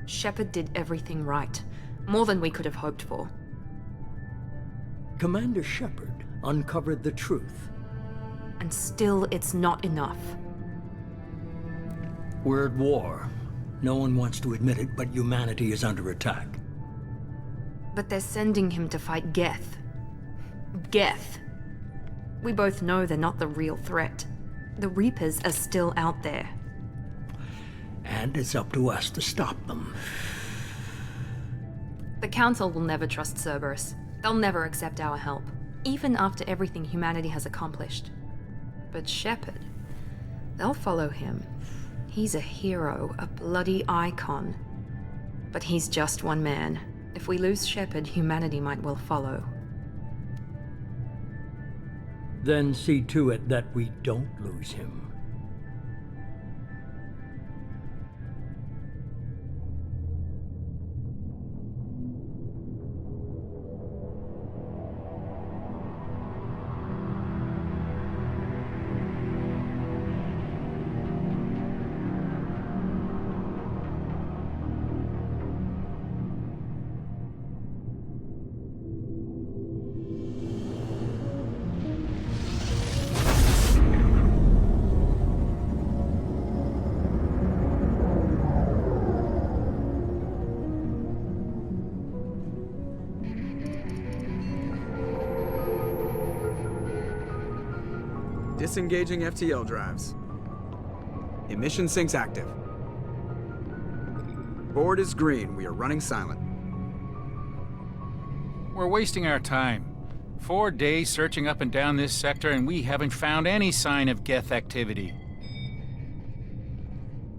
Shepard did everything right. More than we could have hoped for. Commander Shepard uncovered the truth. And still, it's not enough. We're at war. No one wants to admit it, but humanity is under attack. But they're sending him to fight Geth. Geth. We both know they're not the real threat. The Reapers are still out there. And it's up to us to stop them. The Council will never trust Cerberus. They'll never accept our help, even after everything humanity has accomplished. But Shepard, they'll follow him. He's a hero, a bloody icon. But he's just one man. If we lose Shepard, humanity might well follow. Then see to it that we don't lose him. Disengaging FTL drives. Emission sinks active. Board is green. We are running silent. We're wasting our time. 4 days searching up and down this sector, and we haven't found any sign of Geth activity.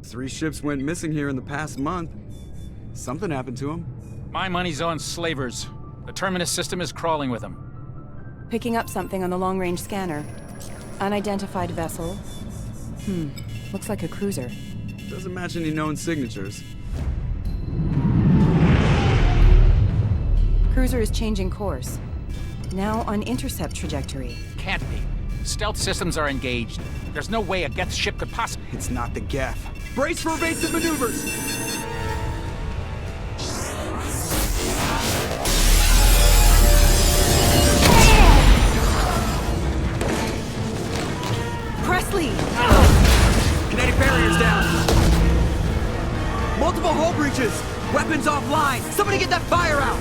3 ships went missing here in the past month. Something happened to them. My money's on slavers. The Terminus system is crawling with them. Picking up something on the long-range scanner. Unidentified vessel. Looks like a cruiser. Doesn't match any known signatures. Cruiser is changing course. Now on intercept trajectory. Can't be. Stealth systems are engaged. There's no way a Geth ship could possibly... It's not the Geth. Brace for evasive maneuvers! Presley! Kinetic barriers down! Multiple hull breaches! Weapons offline! Somebody get that fire out!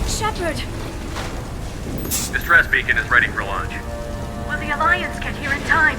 Shepard! Distress beacon is ready for launch. Will the Alliance get here in time?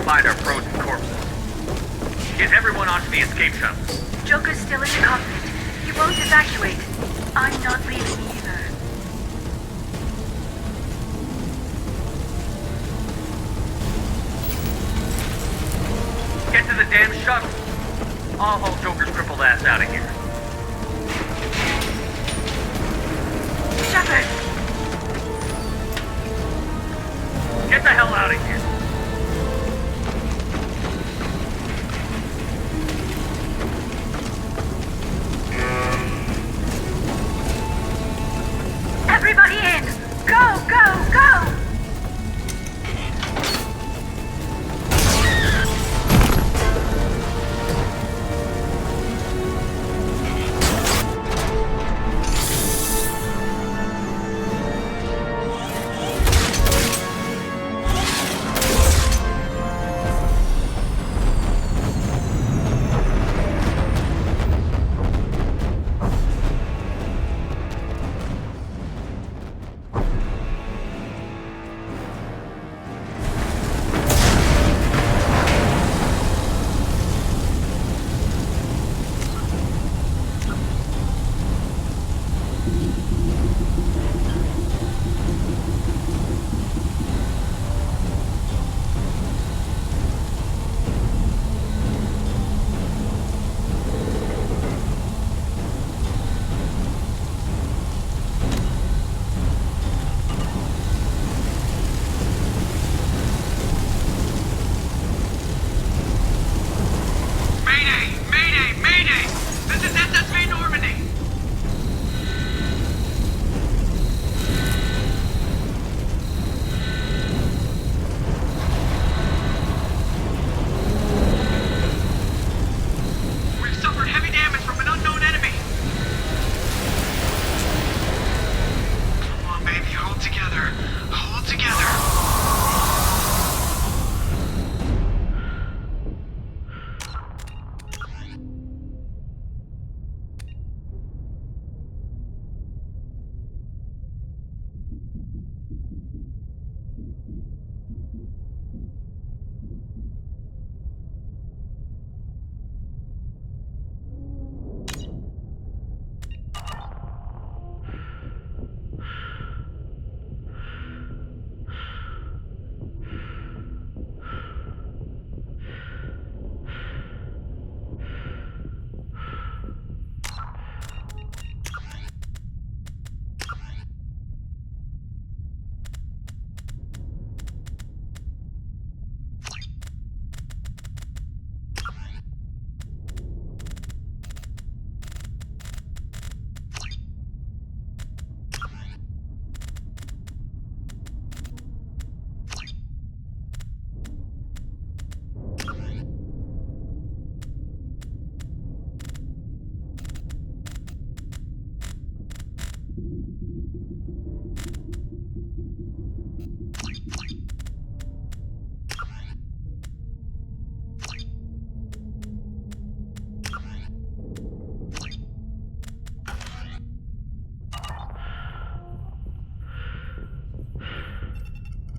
Find our frozen corpses. Get everyone onto the escape shuttle. Joker's still in the cockpit. He won't evacuate. I'm not leaving either. Get to the damn shuttle. I'll haul Joker's crippled ass out of here. Shepard! Get the hell out of here. Everybody in! Go, go, go!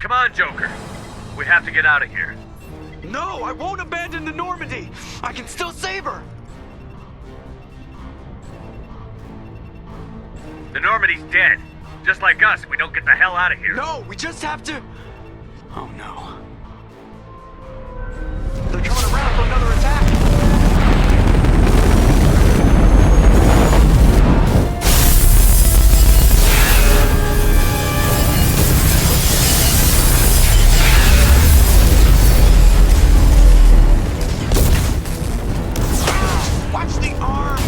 Come on, Joker. We have to get out of here. No, I won't abandon the Normandy! I can still save her! The Normandy's dead. Just like us, we don't get the hell out of here. No, we just have to... Oh no. They're coming around for another attack! Watch the arm!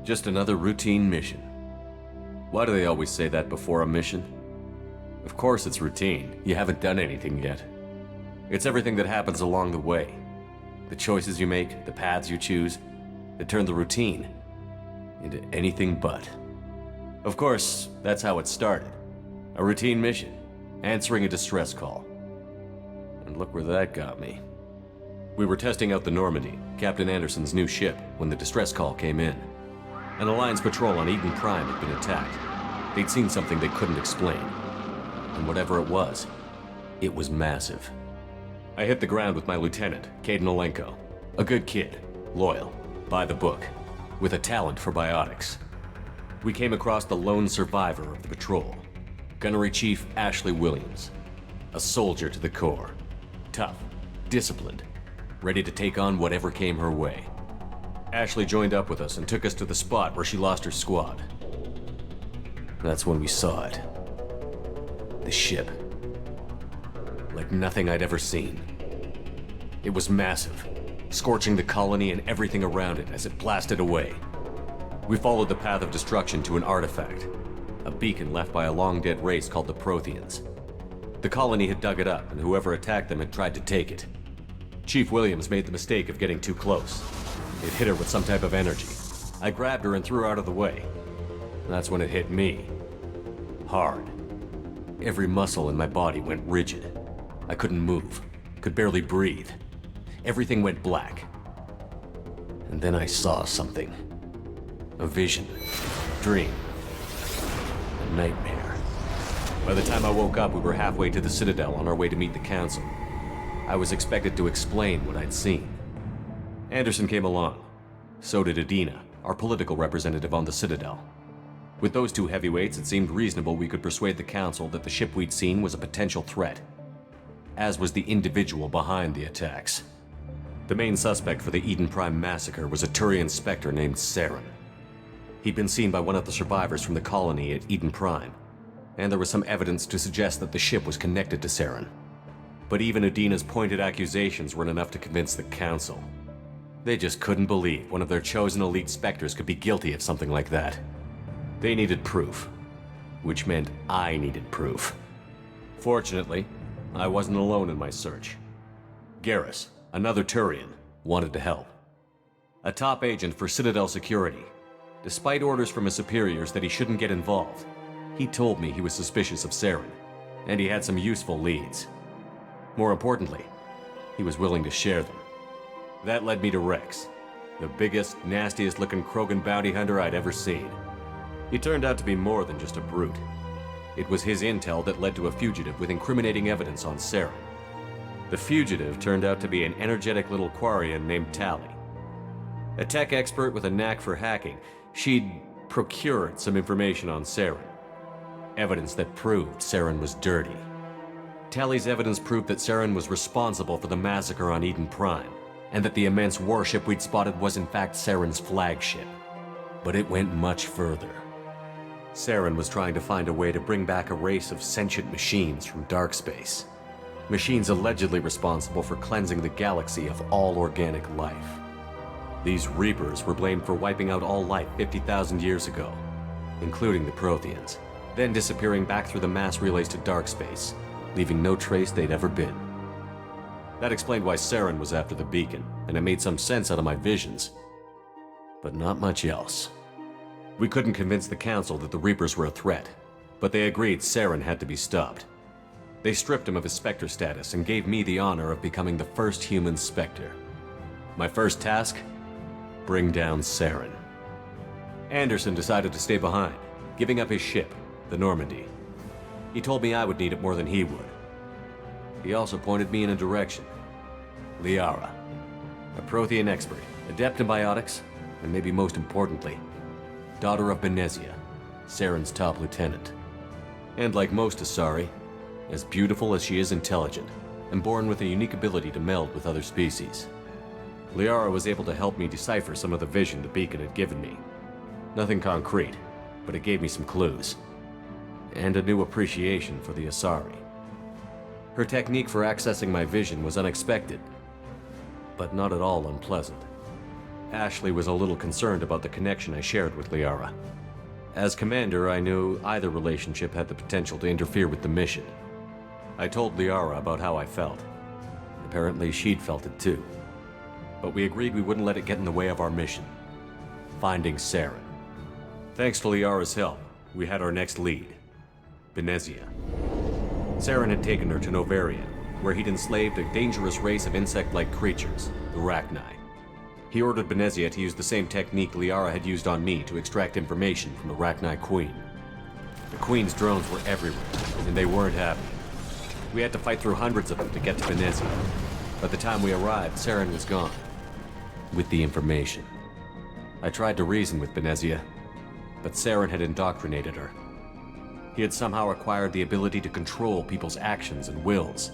Just another routine mission. Why do they always say that before a mission? Of course it's routine. You haven't done anything yet. It's everything that happens along the way. The choices you make, the paths you choose, that turn the routine into anything but. Of course, that's how it started. A routine mission, answering a distress call. And look where that got me. We were testing out the Normandy, Captain Anderson's new ship, when the distress call came in. An Alliance patrol on Eden Prime had been attacked. They'd seen something they couldn't explain. And whatever it was massive. I hit the ground with my lieutenant, Caden Olenko. A good kid, loyal, by the book, with a talent for biotics. We came across the lone survivor of the patrol, Gunnery Chief Ashley Williams. A soldier to the core. Tough, disciplined, ready to take on whatever came her way. Ashley joined up with us and took us to the spot where she lost her squad. That's when we saw it. The ship. Like nothing I'd ever seen. It was massive, scorching the colony and everything around it as it blasted away. We followed the path of destruction to an artifact, a beacon left by a long-dead race called the Protheans. The colony had dug it up, and whoever attacked them had tried to take it. Chief Williams made the mistake of getting too close. It hit her with some type of energy. I grabbed her and threw her out of the way. That's when it hit me. Hard. Every muscle in my body went rigid. I couldn't move, could barely breathe. Everything went black. And then I saw something. A vision. Dream. A nightmare. By the time I woke up, we were halfway to the Citadel on our way to meet the Council. I was expected to explain what I'd seen. Anderson came along. So did Adina, our political representative on the Citadel. With those two heavyweights, it seemed reasonable we could persuade the Council that the ship we'd seen was a potential threat, as was the individual behind the attacks. The main suspect for the Eden Prime massacre was a Turian Spectre named Saren. He'd been seen by one of the survivors from the colony at Eden Prime, and there was some evidence to suggest that the ship was connected to Saren. But even Adina's pointed accusations weren't enough to convince the Council. They just couldn't believe one of their chosen elite Spectres could be guilty of something like that. They needed proof, which meant I needed proof. Fortunately, I wasn't alone in my search. Garrus, another Turian, wanted to help. A top agent for Citadel Security. Despite orders from his superiors that he shouldn't get involved, he told me he was suspicious of Saren, and he had some useful leads. More importantly, he was willing to share them. That led me to Rex, the biggest, nastiest looking Krogan bounty hunter I'd ever seen. He turned out to be more than just a brute. It was his intel that led to a fugitive with incriminating evidence on Saren. The fugitive turned out to be an energetic little Quarian named Tali. A tech expert with a knack for hacking, she'd procured some information on Saren. Evidence that proved Saren was dirty. Tali's evidence proved that Saren was responsible for the massacre on Eden Prime, and that the immense warship we'd spotted was in fact Saren's flagship. But it went much further. Saren was trying to find a way to bring back a race of sentient machines from dark space. Machines allegedly responsible for cleansing the galaxy of all organic life. These Reapers were blamed for wiping out all life 50,000 years ago, including the Protheans, then disappearing back through the mass relays to dark space, leaving no trace they'd ever been. That explained why Saren was after the beacon, and it made some sense out of my visions. But not much else. We couldn't convince the Council that the Reapers were a threat, but they agreed Saren had to be stopped. They stripped him of his Spectre status and gave me the honor of becoming the first human Spectre. My first task? Bring down Saren. Anderson decided to stay behind, giving up his ship, the Normandy. He told me I would need it more than he would. He also pointed me in a direction. Liara, a Prothean expert, adept in biotics, and maybe most importantly, daughter of Benezia, Saren's top lieutenant. And like most Asari, as beautiful as she is intelligent, and born with a unique ability to meld with other species. Liara was able to help me decipher some of the vision the beacon had given me. Nothing concrete, but it gave me some clues. And a new appreciation for the Asari. Her technique for accessing my vision was unexpected, but not at all unpleasant. Ashley was a little concerned about the connection I shared with Liara. As commander, I knew either relationship had the potential to interfere with the mission. I told Liara about how I felt. Apparently, she'd felt it too. But we agreed we wouldn't let it get in the way of our mission. Finding Saren. Thanks to Liara's help, we had our next lead. Benezia. Saren had taken her to Novaria, where he'd enslaved a dangerous race of insect-like creatures, the Rachni. He ordered Benezia to use the same technique Liara had used on me to extract information from the Rachni Queen. The Queen's drones were everywhere, and they weren't happy. We had to fight through hundreds of them to get to Benezia. By the time we arrived, Saren was gone. With the information. I tried to reason with Benezia, but Saren had indoctrinated her. He had somehow acquired the ability to control people's actions and wills.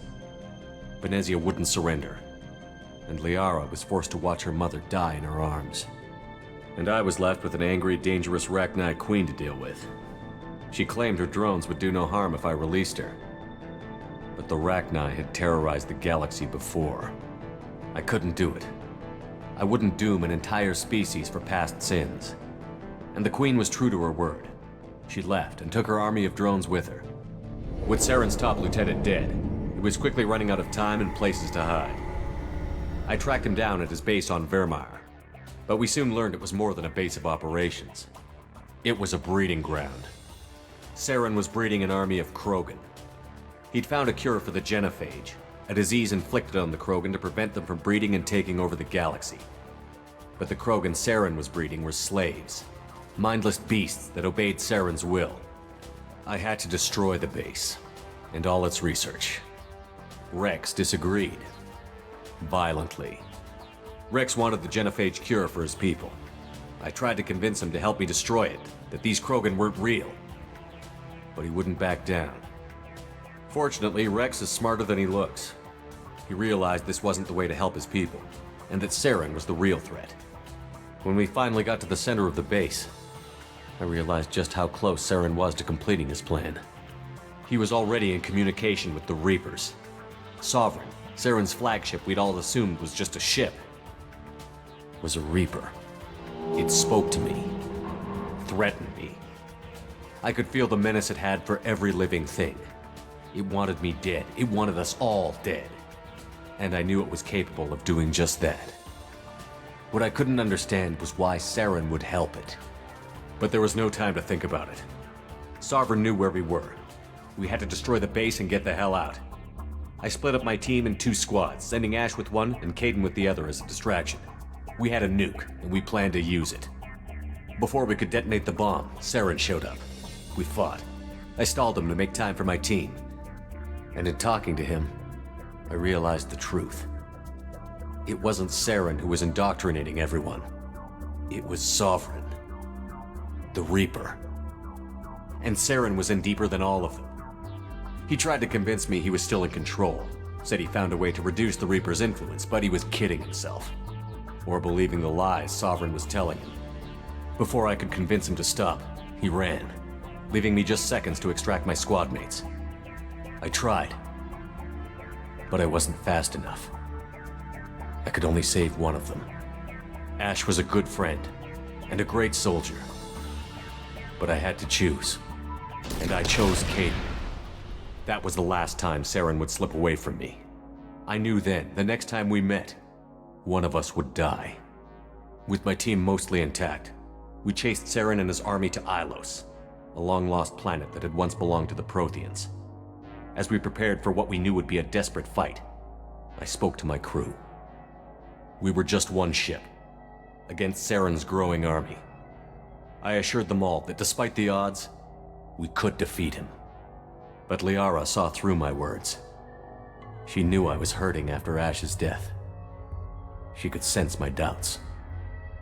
Benezia wouldn't surrender, and Liara was forced to watch her mother die in her arms. And I was left with an angry, dangerous Rachni Queen to deal with. She claimed her drones would do no harm if I released her. But the Rachni had terrorized the galaxy before. I couldn't do it. I wouldn't doom an entire species for past sins. And the Queen was true to her word. She left and took her army of drones with her. With Saren's top lieutenant dead, it was quickly running out of time and places to hide. I tracked him down at his base on Vermeer, but we soon learned it was more than a base of operations. It was a breeding ground. Saren was breeding an army of Krogan. He'd found a cure for the genophage, a disease inflicted on the Krogan to prevent them from breeding and taking over the galaxy. But the Krogan Saren was breeding were slaves, mindless beasts that obeyed Saren's will. I had to destroy the base, and all its research. Rex disagreed. Violently. Rex wanted the genophage cure for his people. I tried to convince him to help me destroy it, that these Krogan weren't real. But he wouldn't back down. Fortunately, Rex is smarter than he looks. He realized this wasn't the way to help his people, and that Saren was the real threat. When we finally got to the center of the base, I realized just how close Saren was to completing his plan. He was already in communication with the Reapers. Sovereign, Saren's flagship we'd all assumed was just a ship, was a Reaper. It spoke to me, threatened me. I could feel the menace it had for every living thing. It wanted me dead. It wanted us all dead. And I knew it was capable of doing just that. What I couldn't understand was why Saren would help it. But there was no time to think about it. Sovereign knew where we were. We had to destroy the base and get the hell out. I split up my team in 2 squads, sending Ash with one and Kaidan with the other as a distraction. We had a nuke, and we planned to use it. Before we could detonate the bomb, Saren showed up. We fought. I stalled him to make time for my team. And in talking to him, I realized the truth. It wasn't Saren who was indoctrinating everyone. It was Sovereign. The Reaper. And Saren was in deeper than all of them. He tried to convince me he was still in control. Said he found a way to reduce the Reaper's influence, but he was kidding himself. Or believing the lies Sovereign was telling him. Before I could convince him to stop, he ran, leaving me just seconds to extract my squad mates. I tried, but I wasn't fast enough. I could only save one of them. Ash was a good friend and a great soldier, but I had to choose, and I chose Kaidan. That was the last time Saren would slip away from me. I knew then, the next time we met, one of us would die. With my team mostly intact, we chased Saren and his army to Ilos, a long-lost planet that had once belonged to the Protheans. As we prepared for what we knew would be a desperate fight, I spoke to my crew. We were just one ship, against Saren's growing army. I assured them all that despite the odds, we could defeat him. But Liara saw through my words. She knew I was hurting after Ash's death. She could sense my doubts.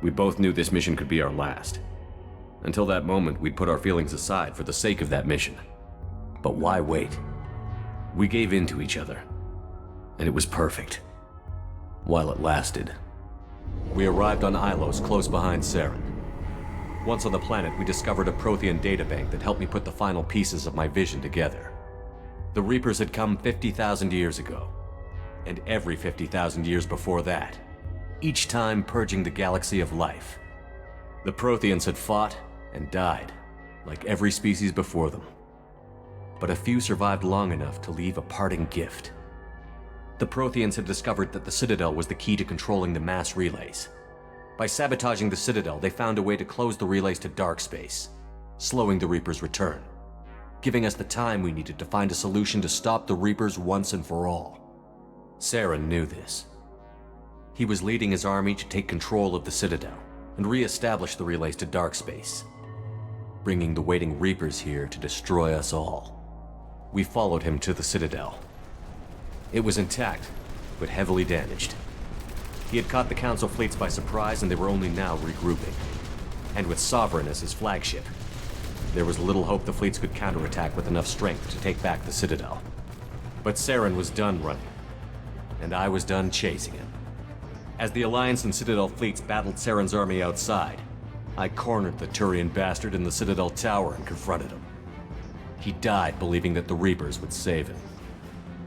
We both knew this mission could be our last. Until that moment, we'd put our feelings aside for the sake of that mission. But why wait? We gave in to each other, and it was perfect. While it lasted. We arrived on Ilos, close behind Saren. Once on the planet, we discovered a Prothean databank that helped me put the final pieces of my vision together. The Reapers had come 50,000 years ago, and every 50,000 years before that, each time purging the galaxy of life. The Protheans had fought and died, like every species before them. But a few survived long enough to leave a parting gift. The Protheans had discovered that the Citadel was the key to controlling the mass relays. By sabotaging the Citadel, they found a way to close the relays to dark space, slowing the Reapers' return, giving us the time we needed to find a solution to stop the Reapers once and for all. Saren knew this. He was leading his army to take control of the Citadel and re-establish the relays to dark space, bringing the waiting Reapers here to destroy us all. We followed him to the Citadel. It was intact, but heavily damaged. He had caught the Council fleets by surprise, and they were only now regrouping. And with Sovereign as his flagship, there was little hope the fleets could counterattack with enough strength to take back the Citadel. But Saren was done running, and I was done chasing him. As the Alliance and Citadel fleets battled Saren's army outside, I cornered the Turian bastard in the Citadel tower and confronted him. He died believing that the Reapers would save him.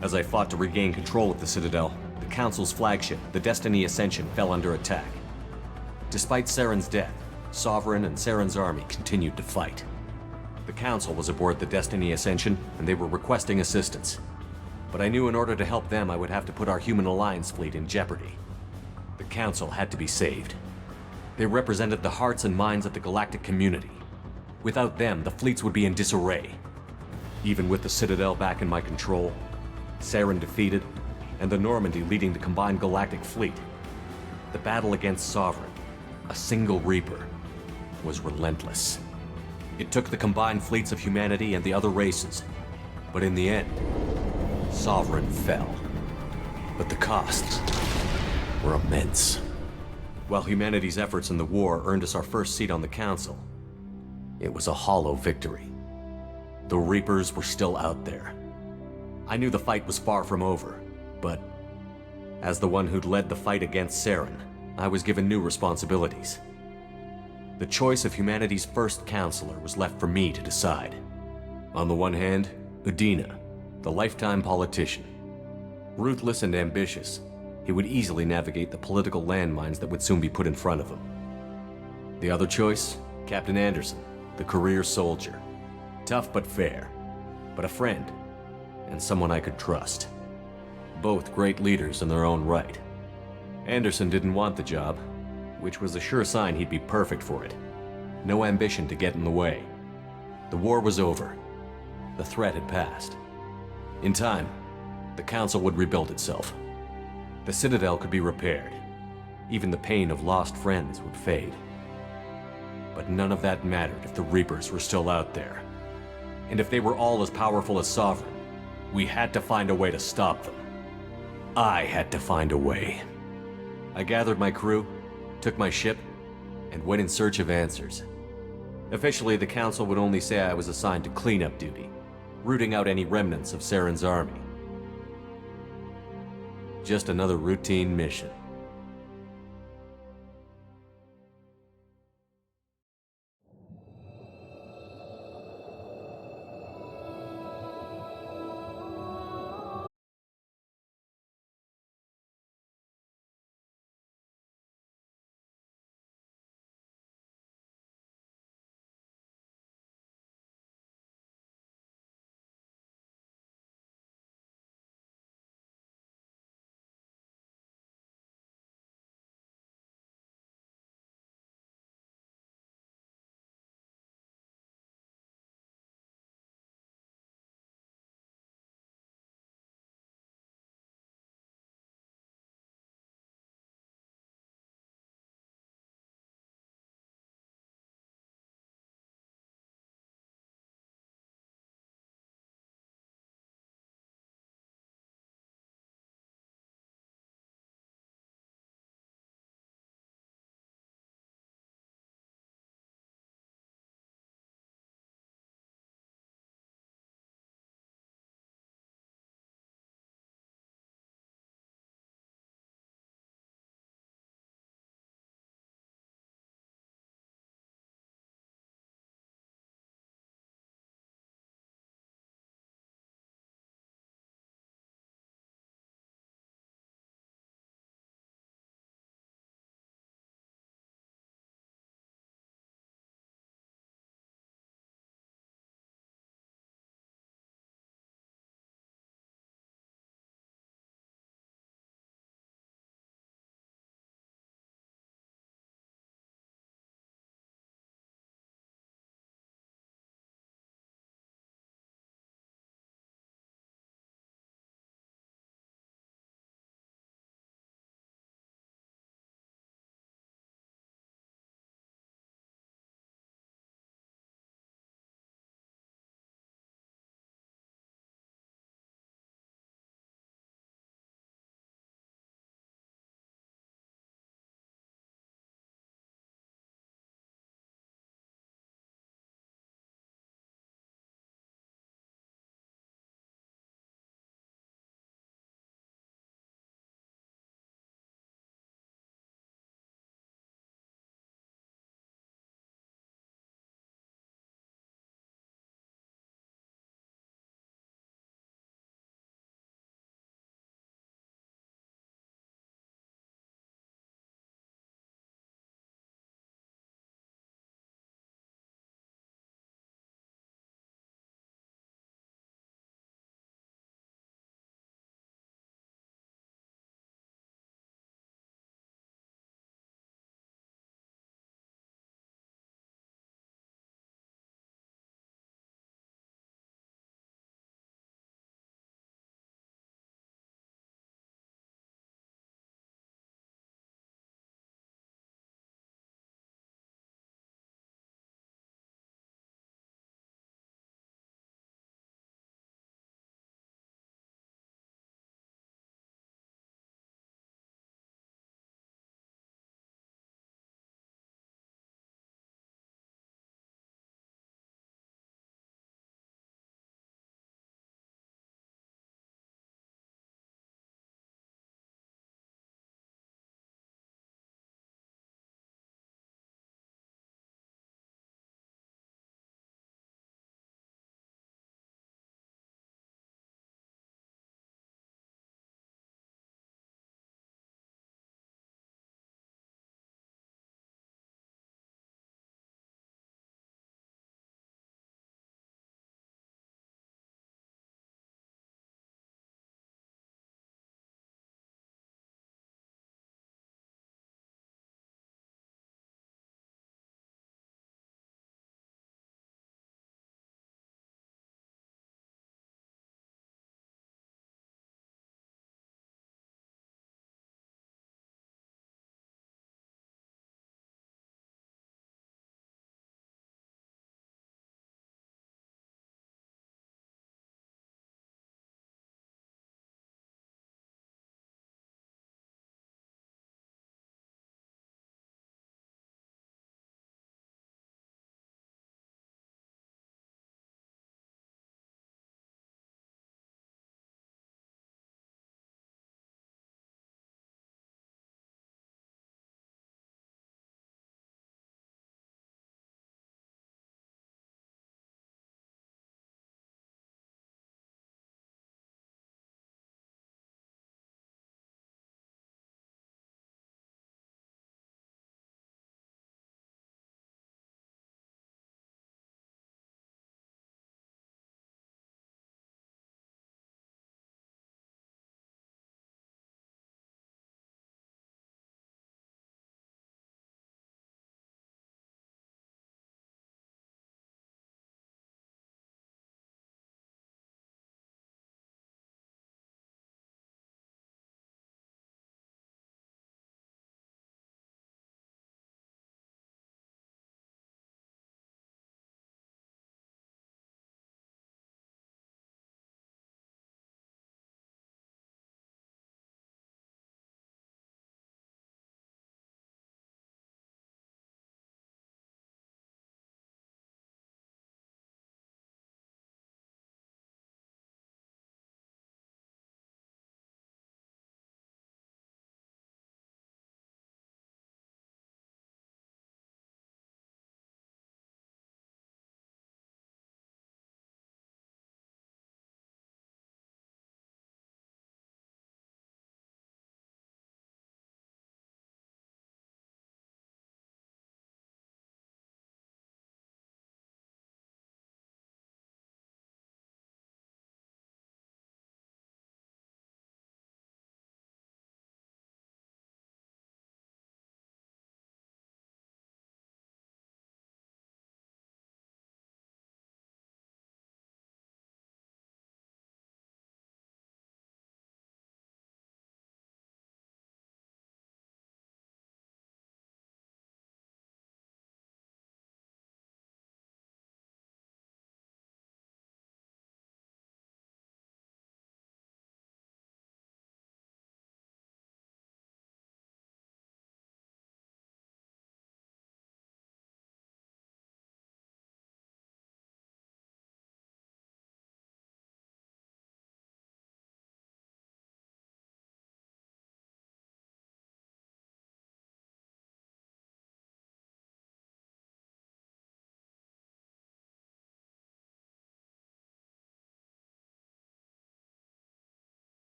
As I fought to regain control of the Citadel, the Council's flagship, the Destiny Ascension, fell under attack. Despite Saren's death, Sovereign and Saren's army continued to fight. The Council was aboard the Destiny Ascension, and they were requesting assistance. But I knew in order to help them, I would have to put our Human Alliance fleet in jeopardy. The Council had to be saved. They represented the hearts and minds of the galactic community. Without them, the fleets would be in disarray. Even with the Citadel back in my control, Saren defeated, and the Normandy leading the combined galactic fleet, the battle against Sovereign, a single Reaper, was relentless. It took the combined fleets of humanity and the other races, but in the end, Sovereign fell. But the costs were immense. While humanity's efforts in the war earned us our first seat on the Council, it was a hollow victory. The Reapers were still out there. I knew the fight was far from over, but as the one who'd led the fight against Saren, I was given new responsibilities. The choice of humanity's first counselor was left for me to decide. On the one hand, Udina, the lifetime politician. Ruthless and ambitious, he would easily navigate the political landmines that would soon be put in front of him. The other choice, Captain Anderson, the career soldier. Tough but fair. But a friend, and someone I could trust. Both great leaders in their own right. Anderson didn't want the job, which was a sure sign he'd be perfect for it. No ambition to get in the way. The war was over. The threat had passed. In time, the Council would rebuild itself. The Citadel could be repaired. Even the pain of lost friends would fade. But none of that mattered if the Reapers were still out there. And if they were all as powerful as Sovereign, we had to find a way to stop them. I had to find a way. I gathered my crew, took my ship, and went in search of answers. Officially, the Council would only say I was assigned to cleanup duty, rooting out any remnants of Saren's army. Just another routine mission.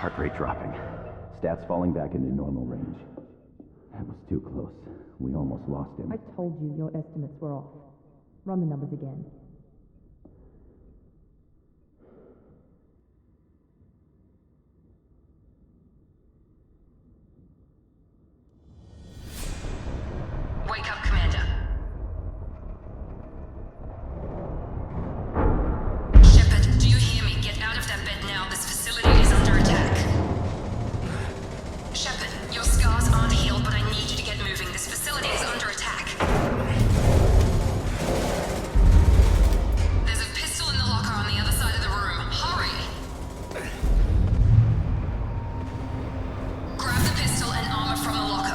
Heart rate dropping. Stats falling back into normal range. That was too close. We almost lost him. I told you your estimates were off. Run the numbers again. Wake up, Commander. Shepard, do you hear me? Get out of that bed now. This facility is under attack. Shepard, your scars aren't healed, but I need you to get moving. This facility is under attack. There's a pistol in the locker on the other side of the room. Hurry! Grab the pistol and armor from the locker.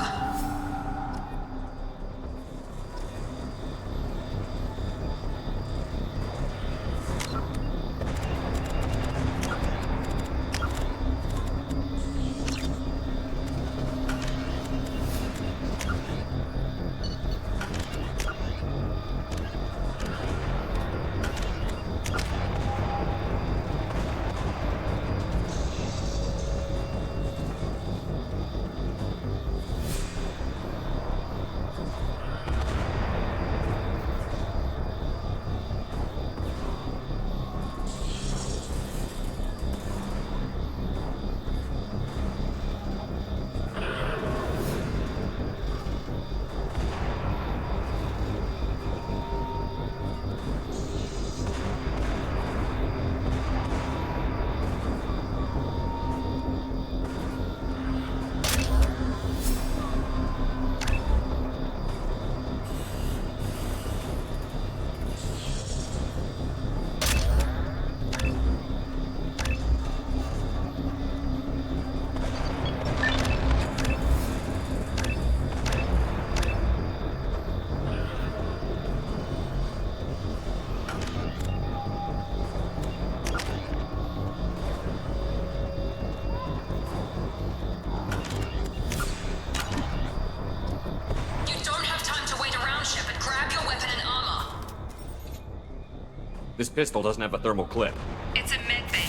This pistol doesn't have a thermal clip. It's a medbay.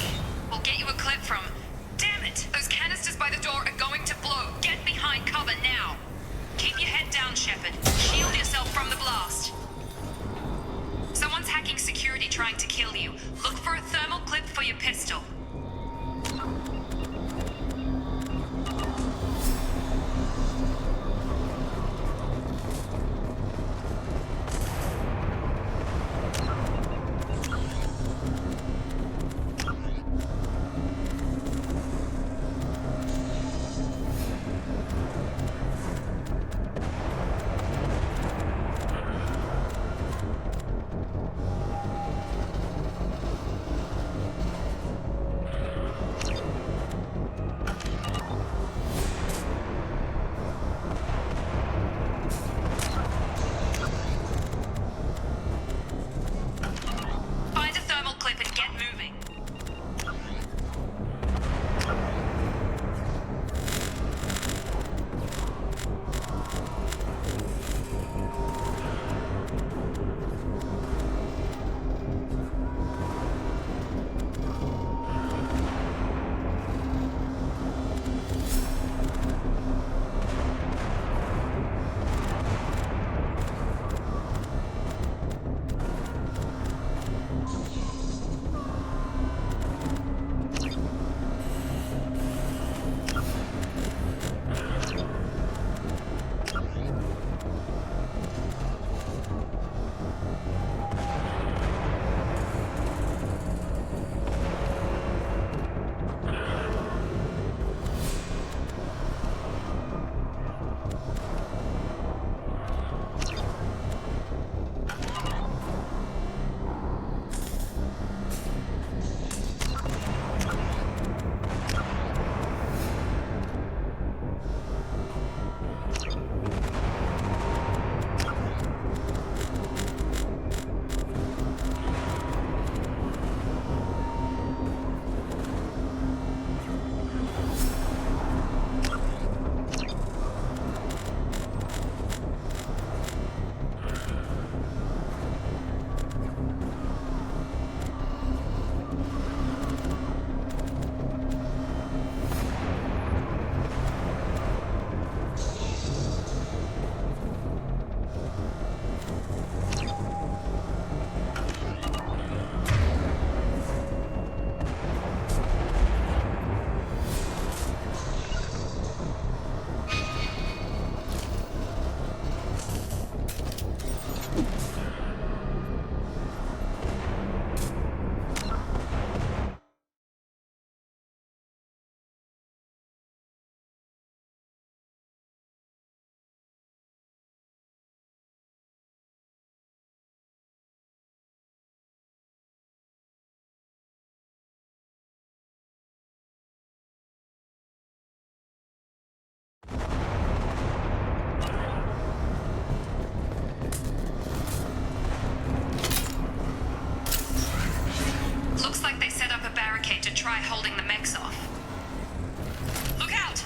We'll get you a clip from... Damn it! Those canisters by the door are going to blow. Get behind cover now. Keep your head down, Shepard. Shield yourself from the blast. Someone's hacking security trying to kill you. Look for a thermal clip for your pistol. holding the mechs off. Look out!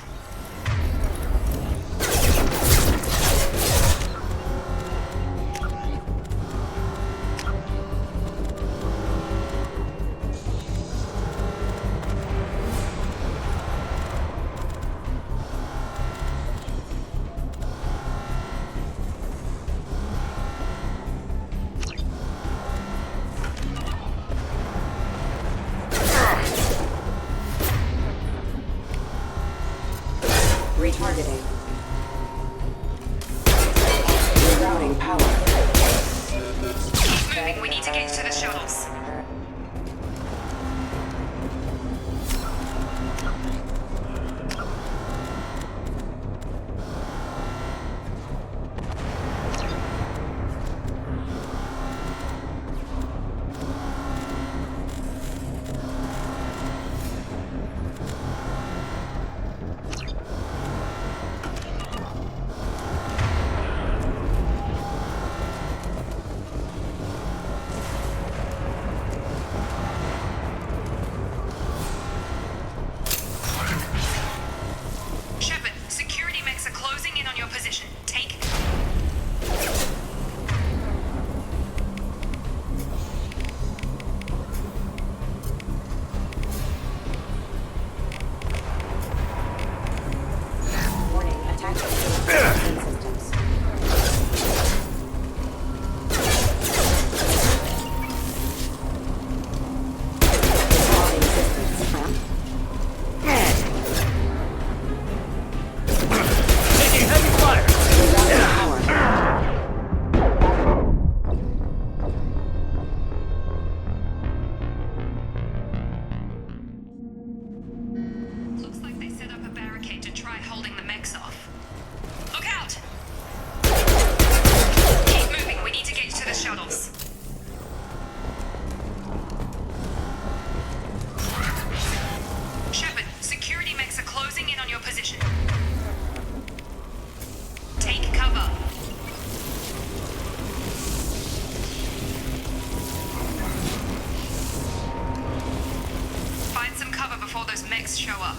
Retargeting. Rerouting power. Keep moving, we need to get to the shuttles. Show up.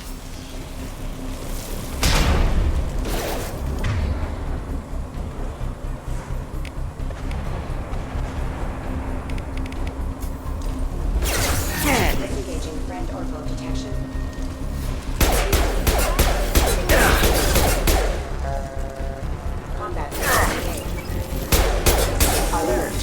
Disengaging friend or foe detection. Combat engaged. Alert.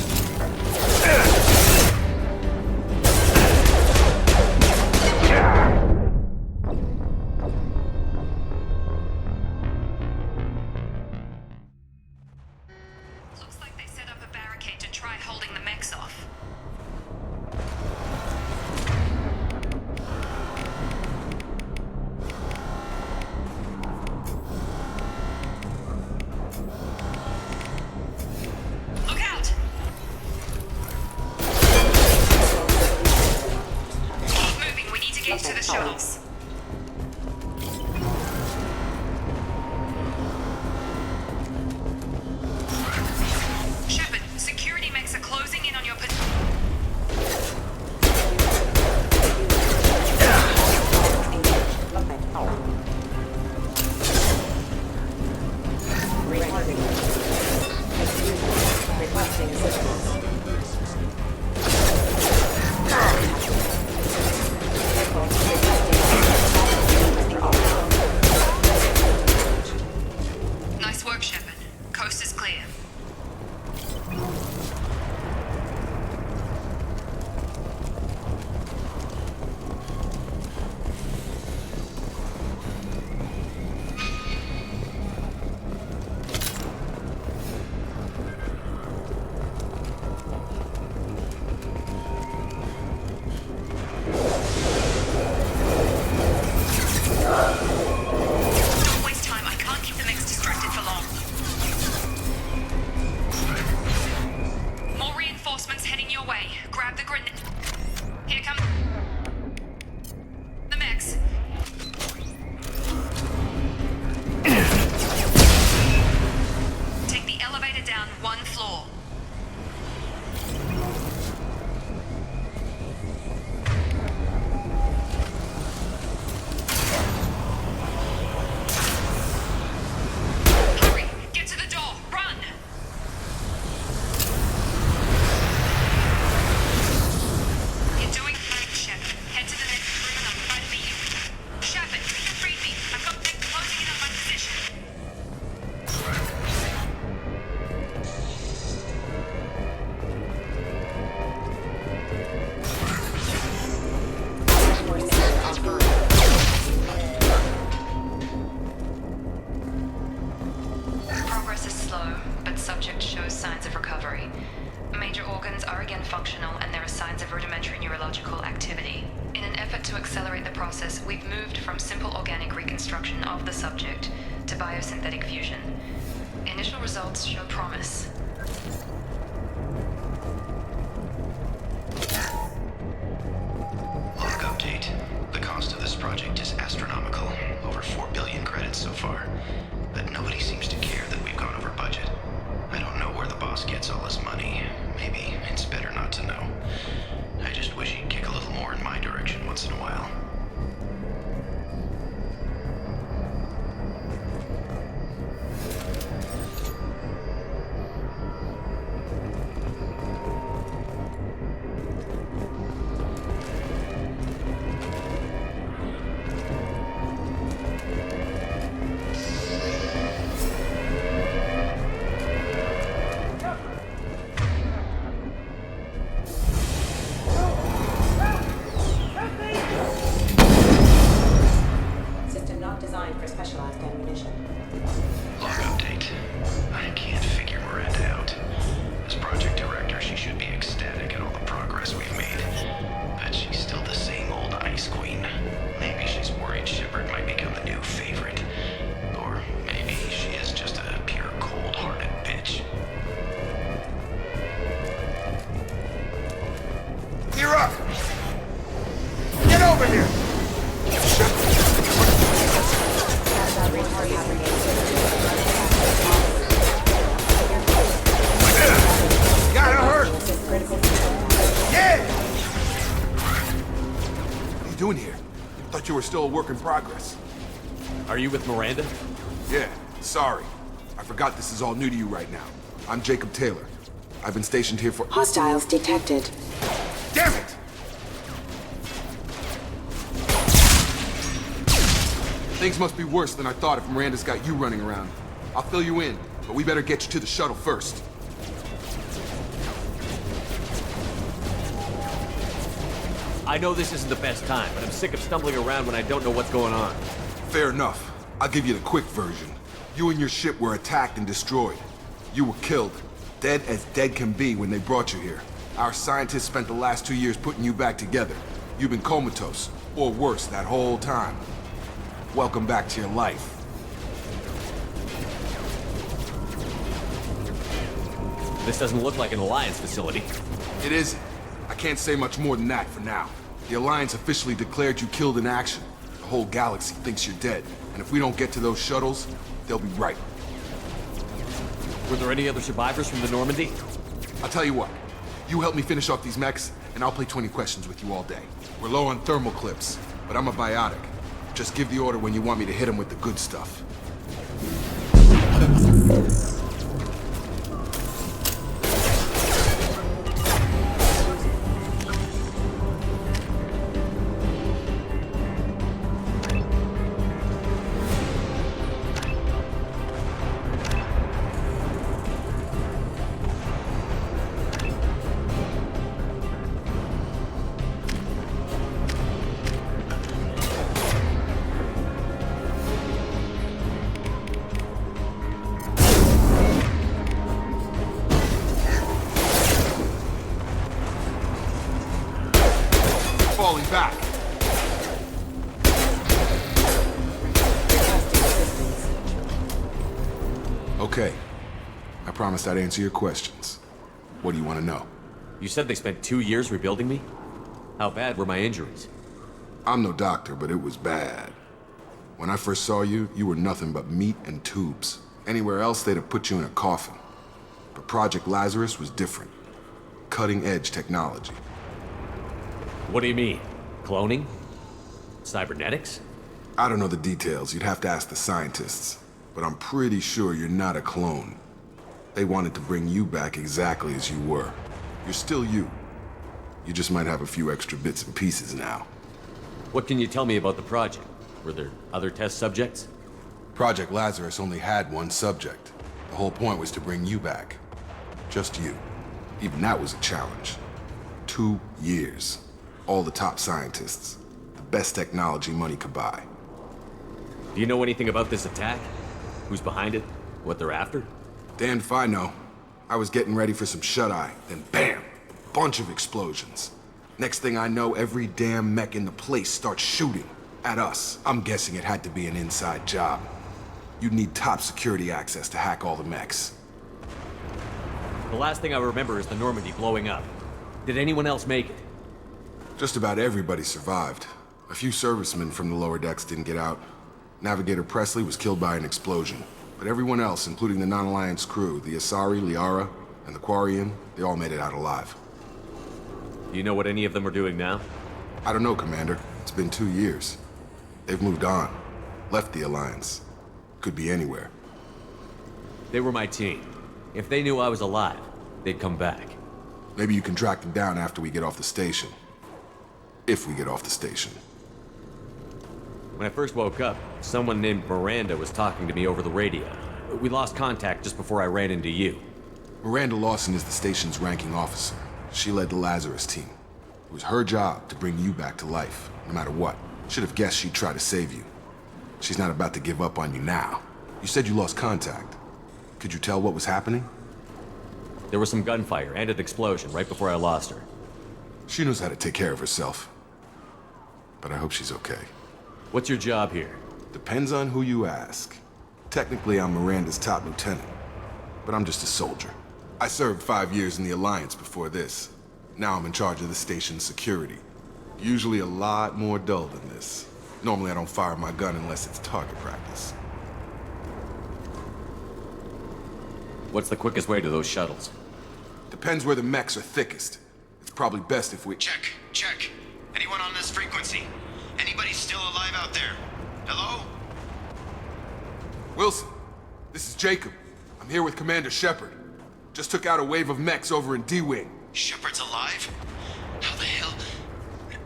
To the shuttles. Shepard, security mechs are closing in on your position. Requesting assistance. Requesting reconstruction of the subject to biosynthetic fusion. Initial results show promise. Log update. The cost of this project is astronomical. Over 4 billion credits so far. But nobody seems to care that we've gone over budget. I don't know where the boss gets all his money. Maybe it's better not to know. I just wish he'd kick a little more in my direction once in a while. You were still a work in progress. Are you with Miranda? Yeah, sorry. I forgot this is all new to you right now. I'm Jacob Taylor. I've been stationed here for— Hostiles detected. Damn it! Things must be worse than I thought if Miranda's got you running around. I'll fill you in, but we better get you to the shuttle first. I know this isn't the best time, but I'm sick of stumbling around when I don't know what's going on. Fair enough. I'll give you the quick version. You and your ship were attacked and destroyed. You were killed. Dead as dead can be when they brought you here. Our scientists spent the last 2 years putting you back together. You've been comatose, or worse, that whole time. Welcome back to your life. This doesn't look like an Alliance facility. It isn't. I can't say much more than that for now. The Alliance officially declared you killed in action. The whole galaxy thinks you're dead. And if we don't get to those shuttles, they'll be right. Were there any other survivors from the Normandy? I'll tell you what. You help me finish off these mechs, and I'll play 20 questions with you all day. We're low on thermal clips, but I'm a biotic. Just give the order when you want me to hit them with the good stuff. Falling back. Okay. I promised I'd answer your questions. What do you want to know? You said they spent 2 years rebuilding me? How bad were my injuries? I'm no doctor, but it was bad. When I first saw you, you were nothing but meat and tubes. Anywhere else, they'd have put you in a coffin. But Project Lazarus was different. Cutting-edge technology. What do you mean? Cloning? Cybernetics? I don't know the details. You'd have to ask the scientists. But I'm pretty sure you're not a clone. They wanted to bring you back exactly as you were. You're still you. You just might have a few extra bits and pieces now. What can you tell me about the project? Were there other test subjects? Project Lazarus only had one subject. The whole point was to bring you back. Just you. Even that was a challenge. 2 years. All the top scientists. The best technology money could buy. Do you know anything about this attack? Who's behind it? What they're after? Damned if I know. I was getting ready for some shut-eye, then bam! Bunch of explosions. Next thing I know, every damn mech in the place starts shooting. At us, I'm guessing it had to be an inside job. You'd need top security access to hack all the mechs. The last thing I remember is the Normandy blowing up. Did anyone else make it? Just about everybody survived. A few servicemen from the lower decks didn't get out. Navigator Presley was killed by an explosion. But everyone else, including the non-Alliance crew, the Asari, Liara, and the Quarian, they all made it out alive. Do you know what any of them are doing now? I don't know, Commander. It's been 2 years. They've moved on. Left the Alliance. Could be anywhere. They were my team. If they knew I was alive, they'd come back. Maybe you can track them down after we get off the station. If we get off the station. When I first woke up, someone named Miranda was talking to me over the radio. We lost contact just before I ran into you. Miranda Lawson is the station's ranking officer. She led the Lazarus team. It was her job to bring you back to life, no matter what. Should have guessed she'd try to save you. She's not about to give up on you now. You said you lost contact. Could you tell what was happening? There was some gunfire and an explosion right before I lost her. She knows how to take care of herself. But I hope she's okay. What's your job here? Depends on who you ask. Technically, I'm Miranda's top lieutenant. But I'm just a soldier. I served 5 years in the Alliance before this. Now I'm in charge of the station's security. Usually a lot more dull than this. Normally I don't fire my gun unless it's target practice. What's the quickest way to those shuttles? Depends where the mechs are thickest. It's probably best if we... Check. Anyone on this frequency? Anybody still alive out there? Hello? Wilson, this is Jacob. I'm here with Commander Shepard. Just took out a wave of mechs over in D-Wing. Shepard's alive? How the hell?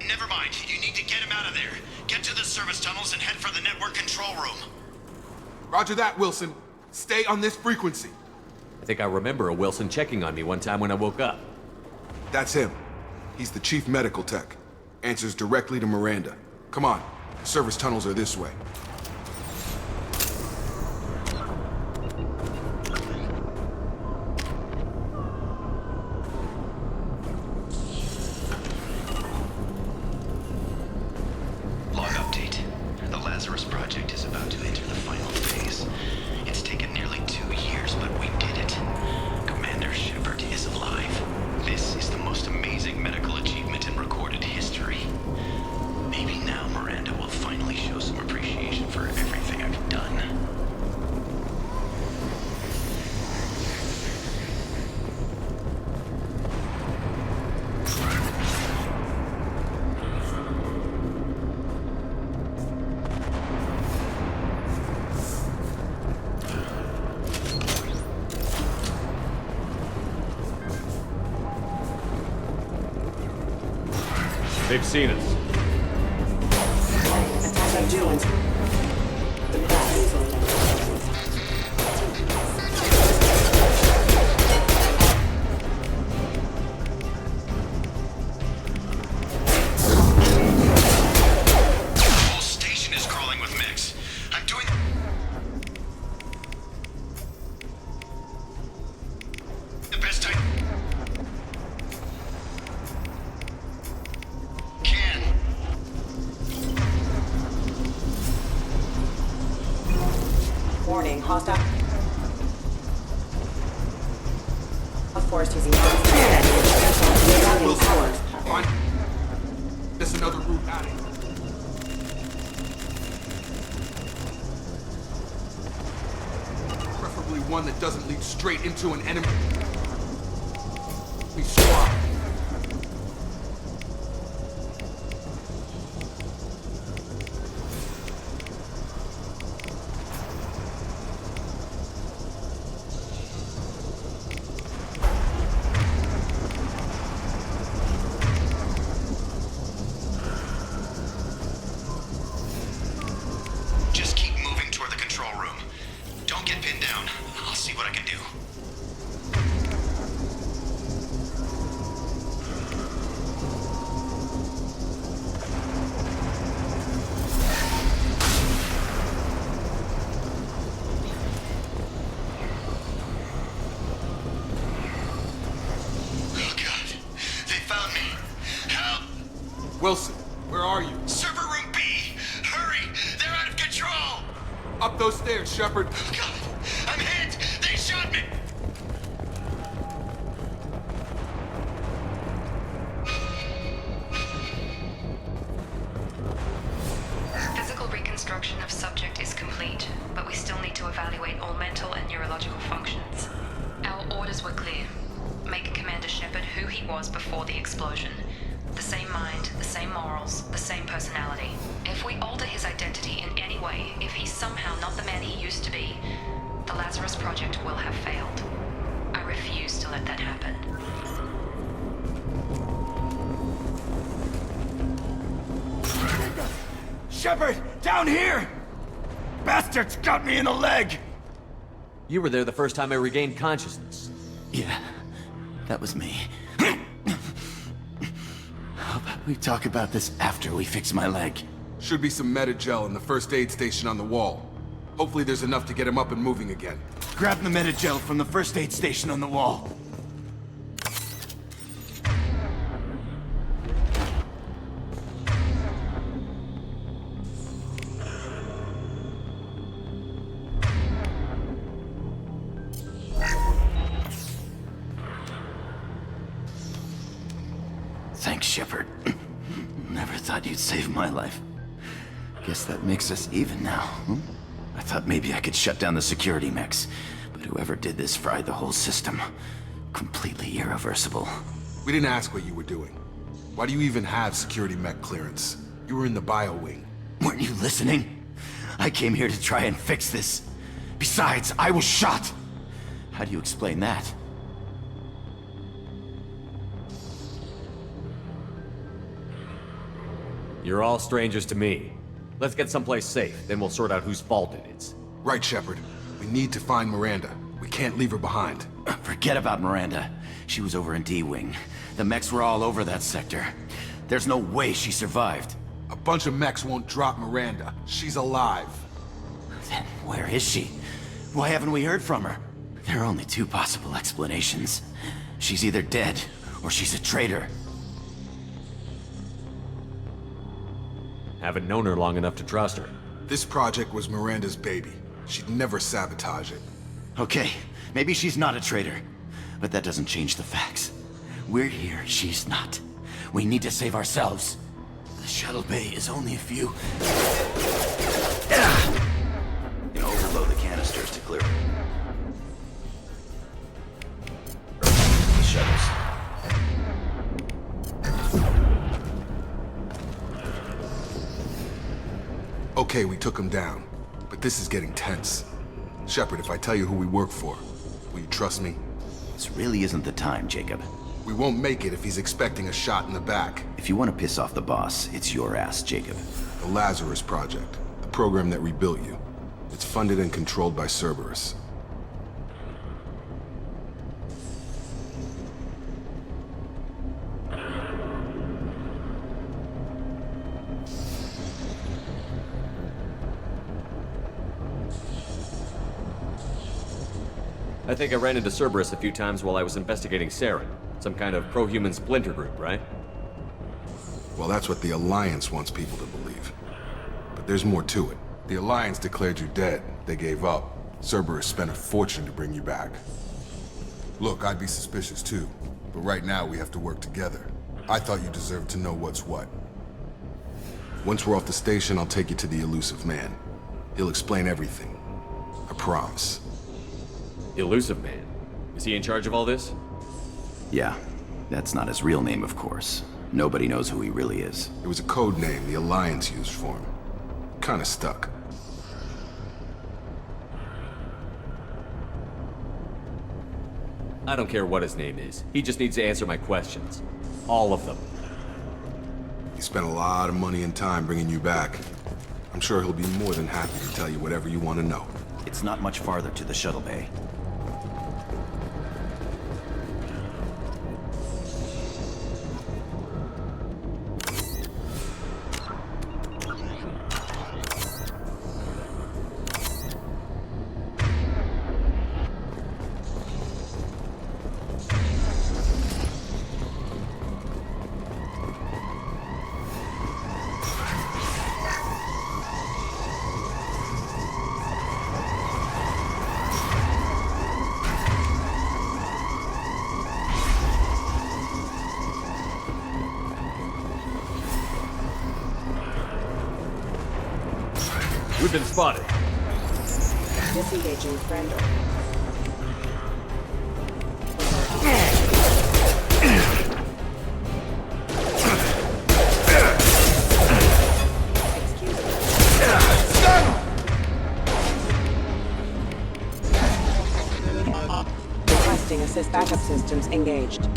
Never mind. You need to get him out of there. Get to the service tunnels and head for the network control room. Roger that, Wilson. Stay on this frequency. I think I remember a Wilson checking on me one time when I woke up. That's him. He's the chief medical tech. Answers directly to Miranda. Come on. The service tunnels are this way. Log update. The Lazarus Project is about to enter the final phase. It's taken nearly 2 years, but we did it. Commander Shepard is alive. This is the most amazing medical achievement in recorded history. Maybe now Miranda will finally show some appreciation for everything I've done. They've seen us. The whole station is crawling with mechs. I'm doing the best I can. Warning, hostile. Force using Wilson, find... There's another route out of here. Preferably one that doesn't lead straight into an enemy. We squad. Just keep moving toward the control room. Don't get pinned down. I'll see what I can do. Oh God, they found me. Help! Wilson, where are you? Server room B. those stairs, Shepard. God, I'm hit! They shot me! Physical reconstruction of subject is complete, but we still need to evaluate all mental and neurological functions. Our orders were clear. Make Commander Shepard who he was before the explosion. The same mind, the same morals, the same personality. If we alter his identity in any way, if he's somehow not the man he used to be, the Lazarus Project will have failed. I refuse to let that happen. Shepard, down here! Bastards got me in the leg! You were there the first time I regained consciousness. Yeah, that was me. How about we talk about this after we fix my leg? Should be some Metagel in the first aid station on the wall. Hopefully there's enough to get him up and moving again. Grab the Metagel from the first aid station on the wall. Thanks, Shepard. Never thought you'd save my life. Guess that makes us even now. I thought maybe I could shut down the security mechs, but whoever did this fried the whole system. Completely irreversible. We didn't ask what you were doing. Why do you even have security mech clearance? You were in the bio wing. Weren't you listening? I came here to try and fix this. Besides, I was shot. How do you explain that? You're all strangers to me. Let's get someplace safe, then we'll sort out whose fault it is. Right, Shepard. We need to find Miranda. We can't leave her behind. Forget about Miranda. She was over in D-Wing. The mechs were all over that sector. There's no way she survived. A bunch of mechs won't drop Miranda. She's alive. Then where is she? Why haven't we heard from her? There are only two possible explanations. She's either dead, or she's a traitor. Haven't known her long enough to trust her. This project was Miranda's baby. She'd never sabotage it. Okay, maybe she's not a traitor. But that doesn't change the facts. We're here, she's not. We need to save ourselves. The shuttle bay is only a few... You know, overload the canisters to clear it. These shuttles. Okay, we took him down. But this is getting tense. Shepard, if I tell you who we work for, will you trust me? This really isn't the time, Jacob. We won't make it if he's expecting a shot in the back. If you want to piss off the boss, it's your ass, Jacob. The Lazarus Project, the program that rebuilt you. It's funded and controlled by Cerberus. I think I ran into Cerberus a few times while I was investigating Saren. Some kind of pro-human splinter group, right? Well, that's what the Alliance wants people to believe. But there's more to it. The Alliance declared you dead. They gave up. Cerberus spent a fortune to bring you back. Look, I'd be suspicious too. But right now, we have to work together. I thought you deserved to know what's what. Once we're off the station, I'll take you to the Elusive Man. He'll explain everything. I promise. Elusive Man? Is he in charge of all this? Yeah. That's not his real name, of course. Nobody knows who he really is. It was a code name the Alliance used for him. Kinda stuck. I don't care what his name is. He just needs to answer my questions. All of them. He spent a lot of money and time bringing you back. I'm sure he'll be more than happy to tell you whatever you want to know. It's not much farther to the shuttle bay. We've been spotted. Disengaging friend. Requesting assist backup systems engaged.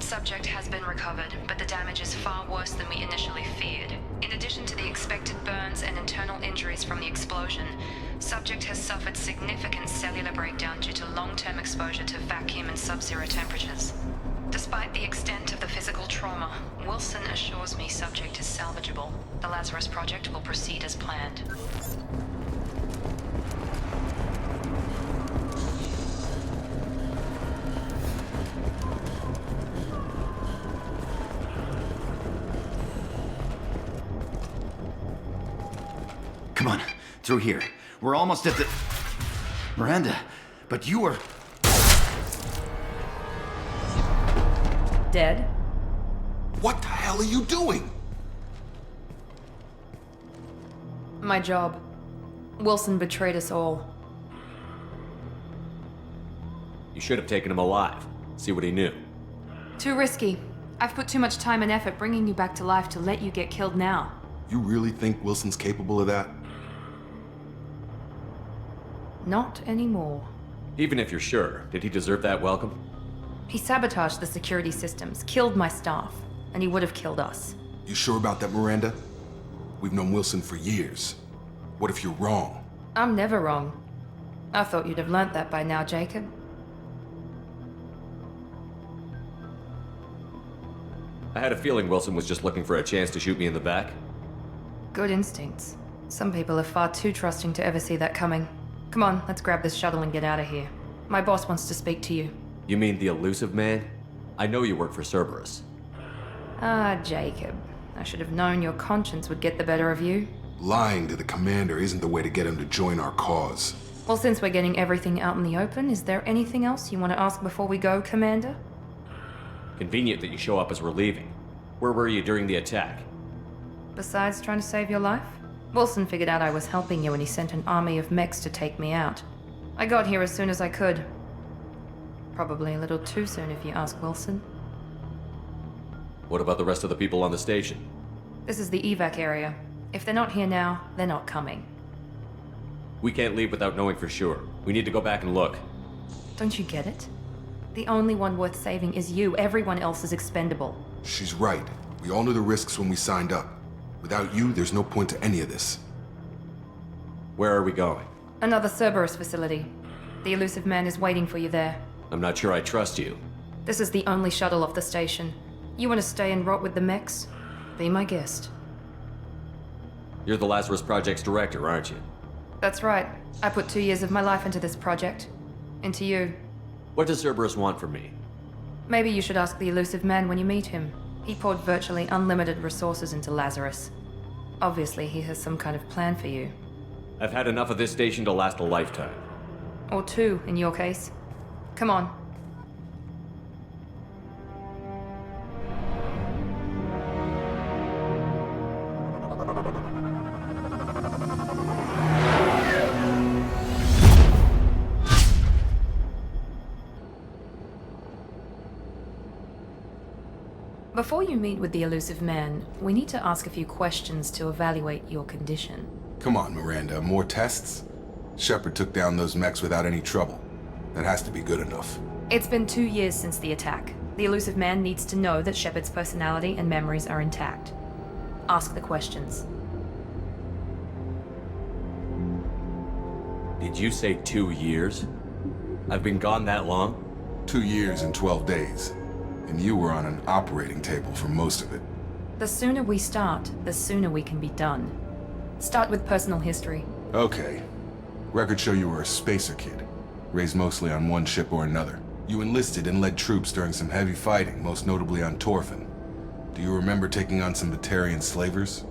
Subject has been recovered, but the damage is far worse than we initially feared. In addition to the expected burns and internal injuries from the explosion, subject has suffered significant cellular breakdown due to long-term exposure to vacuum and sub-zero temperatures. Despite the extent of the physical trauma, Wilson assures me subject is salvageable. The Lazarus Project will proceed as planned. Come on, through here. We're almost at the... Miranda, but you were... Dead? What the hell are you doing? My job. Wilson betrayed us all. You should have taken him alive. See what he knew. Too risky. I've put too much time and effort bringing you back to life to let you get killed now. You really think Wilson's capable of that? Not anymore. Even if you're sure, did he deserve that welcome? He sabotaged the security systems, killed my staff, and he would have killed us. You sure about that, Miranda? We've known Wilson for years. What if you're wrong? I'm never wrong. I thought you'd have learnt that by now, Jacob. I had a feeling Wilson was just looking for a chance to shoot me in the back. Good instincts. Some people are far too trusting to ever see that coming. Come on, let's grab this shuttle and get out of here. My boss wants to speak to you. You mean the elusive man? I know you work for Cerberus. Ah, Jacob. I should have known your conscience would get the better of you. Lying to the commander isn't the way to get him to join our cause. Well, since we're getting everything out in the open, is there anything else you want to ask before we go, Commander? Convenient that you show up as we're leaving. Where were you during the attack? Besides trying to save your life? Wilson figured out I was helping you and he sent an army of mechs to take me out. I got here as soon as I could. Probably a little too soon if you ask Wilson. What about the rest of the people on the station? This is the evac area. If they're not here now, they're not coming. We can't leave without knowing for sure. We need to go back and look. Don't you get it? The only one worth saving is you. Everyone else is expendable. She's right. We all knew the risks when we signed up. Without you, there's no point to any of this. Where are we going? Another Cerberus facility. The elusive man is waiting for you there. I'm not sure I trust you. This is the only shuttle off the station. You want to stay and rot with the mechs? Be my guest. You're the Lazarus Project's director, aren't you? That's right. I put 2 years of my life into this project. Into you. What does Cerberus want from me? Maybe you should ask the Elusive Man when you meet him. He poured virtually unlimited resources into Lazarus. Obviously, he has some kind of plan for you. I've had enough of this station to last a lifetime. Or 2, in your case. Come on. Before you meet with the Elusive Man, we need to ask a few questions to evaluate your condition. Come on, Miranda, more tests? Shepard took down those mechs without any trouble. That has to be good enough. It's been 2 years since the attack. The Elusive Man needs to know that Shepard's personality and memories are intact. Ask the questions. Did you say 2 years? I've been gone that long? 2 years and 12 days. And you were on an operating table for most of it. The sooner we start, the sooner we can be done. Start with personal history. Okay. Records show you were a spacer kid, raised mostly on one ship or another. You enlisted and led troops during some heavy fighting, most notably on Torfin. Do you remember taking on some Batarian slavers?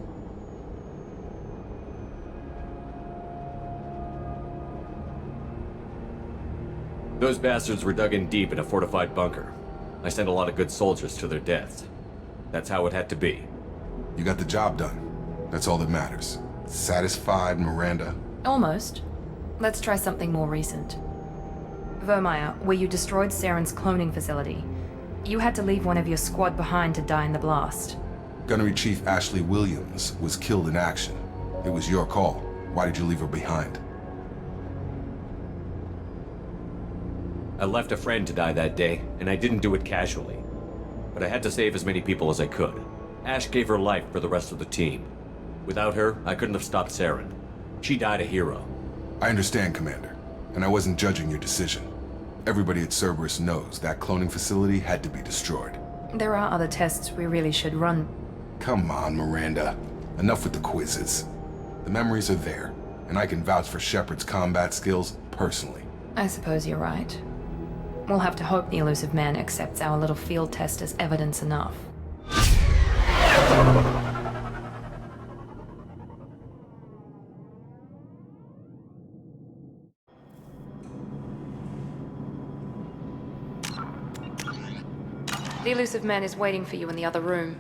Those bastards were dug in deep in a fortified bunker. I sent a lot of good soldiers to their deaths. That's how it had to be. You got the job done. That's all that matters. Satisfied, Miranda? Almost. Let's try something more recent. Vermeer, where you destroyed Saren's cloning facility. You had to leave one of your squad behind to die in the blast. Gunnery Chief Ashley Williams was killed in action. It was your call. Why did you leave her behind? I left a friend to die that day, and I didn't do it casually. But I had to save as many people as I could. Ash gave her life for the rest of the team. Without her, I couldn't have stopped Saren. She died a hero. I understand, Commander, and I wasn't judging your decision. Everybody at Cerberus knows that cloning facility had to be destroyed. There are other tests we really should run. Come on, Miranda. Enough with the quizzes. The memories are there, and I can vouch for Shepard's combat skills personally. I suppose you're right. We'll have to hope the Elusive Man accepts our little field test as evidence enough. The Elusive Man is waiting for you in the other room.